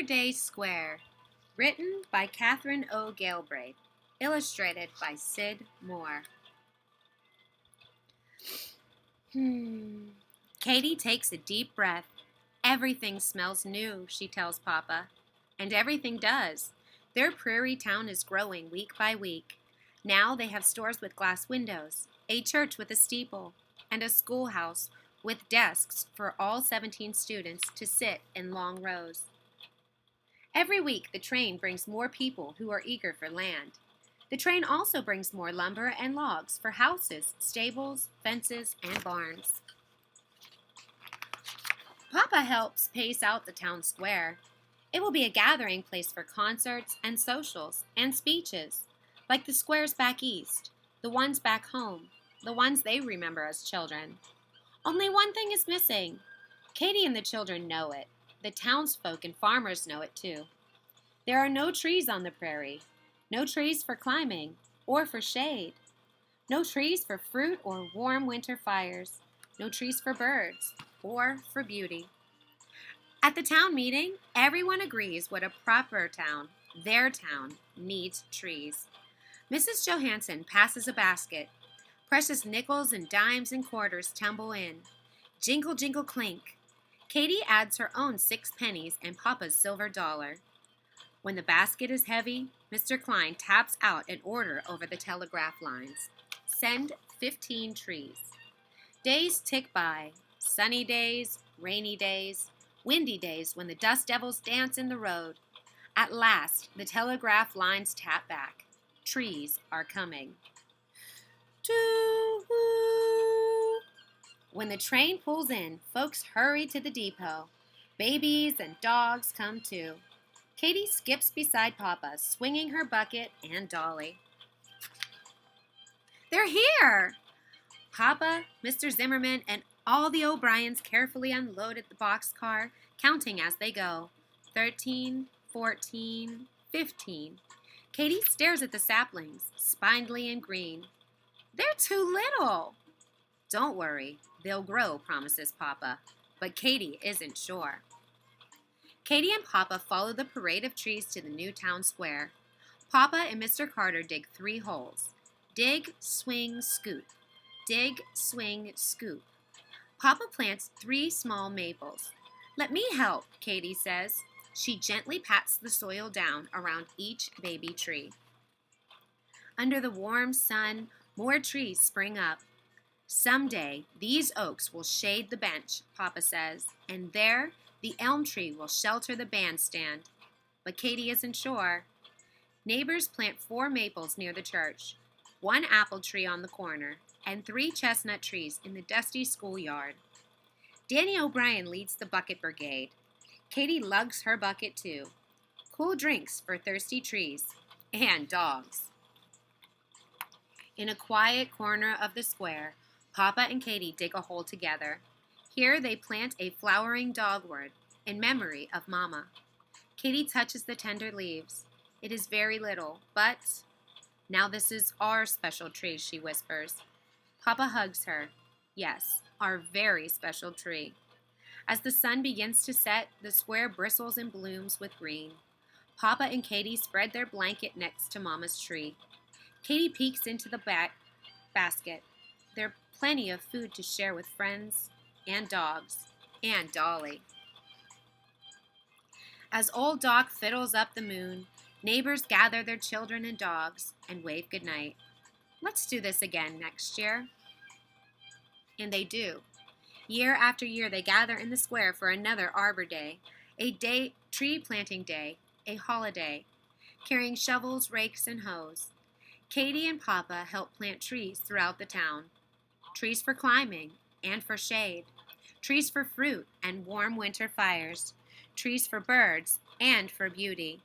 Arbor Day Square, written by Kathryn O. Galbraith, illustrated by Cyd Moore. Katie takes a deep breath. Everything smells new, she tells Papa. And everything does. Their prairie town is growing week by week. Now they have stores with glass windows, a church with a steeple, and a schoolhouse with desks for all 17 students to sit in long rows. Every week, the train brings more people who are eager for land. The train also brings more lumber and logs for houses, stables, fences, and barns. Papa helps pace out the town square. It will be a gathering place for concerts and socials and speeches, like the squares back east, the ones back home, the ones they remember as children. Only one thing is missing. Katie and the children know it. The townsfolk and farmers know it too. There are no trees on the prairie, no trees for climbing or for shade, no trees for fruit or warm winter fires, no trees for birds or for beauty. At the town meeting, everyone agrees what a proper town, their town, needs trees. Mrs. Johansson passes a basket. Precious nickels and dimes and quarters tumble in. Jingle, jingle, clink. Katie adds her own 6 pennies and Papa's silver dollar. When the basket is heavy, Mr. Klein taps out an order over the telegraph lines. Send 15 trees. Days tick by. Sunny days, rainy days, windy days when the dust devils dance in the road. At last, the telegraph lines tap back. Trees are coming. Too-hoo! When the train pulls in, folks hurry to the depot. Babies and dogs come too. Katie skips beside Papa, swinging her bucket and dolly. They're here! Papa, Mr. Zimmerman, and all the O'Briens carefully unloaded the boxcar, counting as they go. 13, 14, 15. Katie stares at the saplings, spindly and green. They're too little. Don't worry, they'll grow, promises Papa. But Katie isn't sure. Katie and Papa follow the parade of trees to the new town square. Papa and Mr. Carter dig 3 holes. Dig, swing, scoop. Dig, swing, scoop. Papa plants 3 small maples. Let me help, Katie says. She gently pats the soil down around each baby tree. Under the warm sun, more trees spring up. Someday, these oaks will shade the bench, Papa says, and there, the elm tree will shelter the bandstand. But Katie isn't sure. Neighbors plant 4 maples near the church, 1 apple tree on the corner, and 3 chestnut trees in the dusty schoolyard. Danny O'Brien leads the bucket brigade. Katie lugs her bucket too. Cool drinks for thirsty trees and dogs. In a quiet corner of the square, Papa and Katie dig a hole together. Here they plant a flowering dogwood in memory of Mama. Katie touches the tender leaves. It is very little, but now this is our special tree, she whispers. Papa hugs her. Yes, our very special tree. As the sun begins to set, the square bristles and blooms with green. Papa and Katie spread their blanket next to Mama's tree. Katie peeks into the basket. There's plenty of food to share with friends and dogs and Dolly. As old Doc fiddles up the moon, neighbors gather their children and dogs and wave goodnight. Let's do this again next year. And they do. Year after year, they gather in the square for another Arbor Day, a day, tree planting day, a holiday, carrying shovels, rakes, and hoes. Katie and Papa help plant trees throughout the town. Trees for climbing and for shade. Trees for fruit and warm winter fires. Trees for birds and for beauty.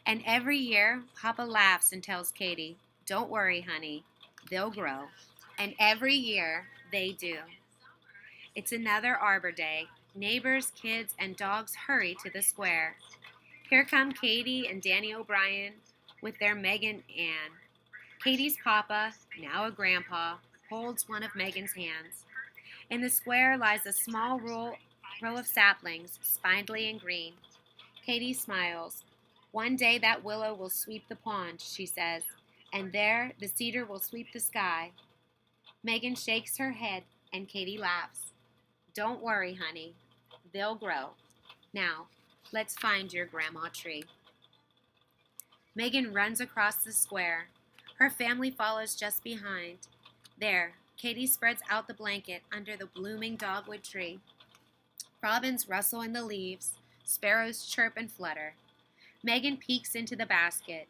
And every year, Papa laughs and tells Katie, "Don't worry, honey, they'll grow." And every year, they do. It's another Arbor Day. Neighbors, kids, and dogs hurry to the square. Here come Katie and Danny O'Brien with their Megan Ann. Katie's Papa, now a grandpa, holds one of Megan's hands. In the square lies a small row of saplings, spindly and green. Katie smiles. One day that willow will sweep the pond, she says, and there the cedar will sweep the sky. Megan shakes her head and Katie laughs. Don't worry, honey. They'll grow. Now, let's find your grandma tree. Megan runs across the square. Her family follows just behind. There, Katie spreads out the blanket under the blooming dogwood tree. Robins rustle in the leaves. Sparrows chirp and flutter. Megan peeks into the basket.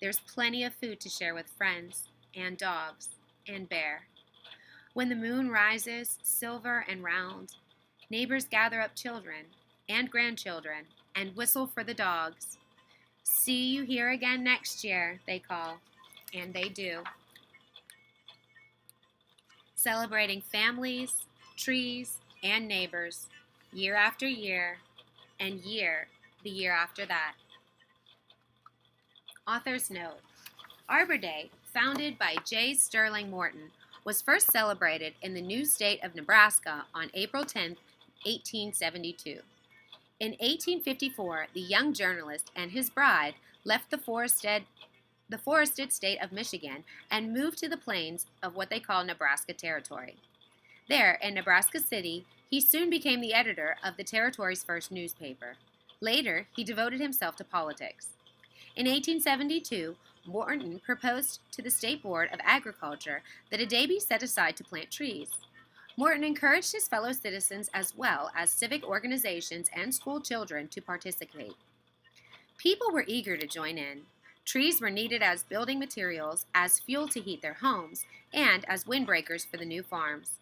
There's plenty of food to share with friends and dogs and bear. When the moon rises, silver and round, neighbors gather up children and grandchildren and whistle for the dogs. See you here again next year, they call, and they do. Celebrating families, trees, and neighbors, year after year, and the year after that. Author's note: Arbor Day, founded by J. Sterling Morton, was first celebrated in the new state of Nebraska on April 10, 1872. In 1854, the young journalist and his bride left the forested state of Michigan and moved to the plains of what they call Nebraska Territory. There, in Nebraska City, he soon became the editor of the territory's first newspaper. Later, he devoted himself to politics. In 1872, Morton proposed to the State Board of Agriculture that a day be set aside to plant trees. Morton encouraged his fellow citizens as well as civic organizations and school children to participate. People were eager to join in. Trees were needed as building materials, as fuel to heat their homes, and as windbreakers for the new farms.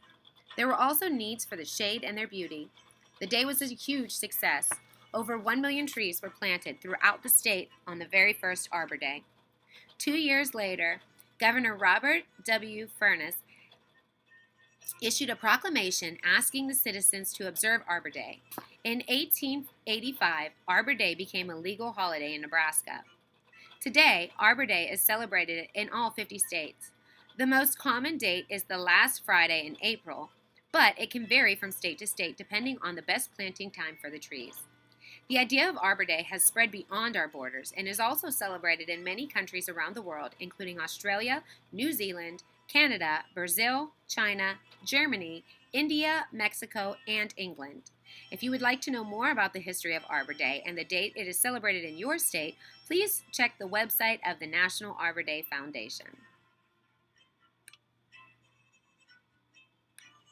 There were also needs for the shade and their beauty. The day was a huge success. Over 1 million trees were planted throughout the state on the very first Arbor Day. 2 years later, Governor Robert W. Furness issued a proclamation asking the citizens to observe Arbor Day. In 1885, Arbor Day became a legal holiday in Nebraska. Today, Arbor Day is celebrated in all 50 states. The most common date is the last Friday in April, but it can vary from state to state depending on the best planting time for the trees. The idea of Arbor Day has spread beyond our borders and is also celebrated in many countries around the world, including Australia, New Zealand, Canada, Brazil, China, Germany, India, Mexico, and England. If you would like to know more about the history of Arbor Day and the date it is celebrated in your state, please check the website of the National Arbor Day Foundation.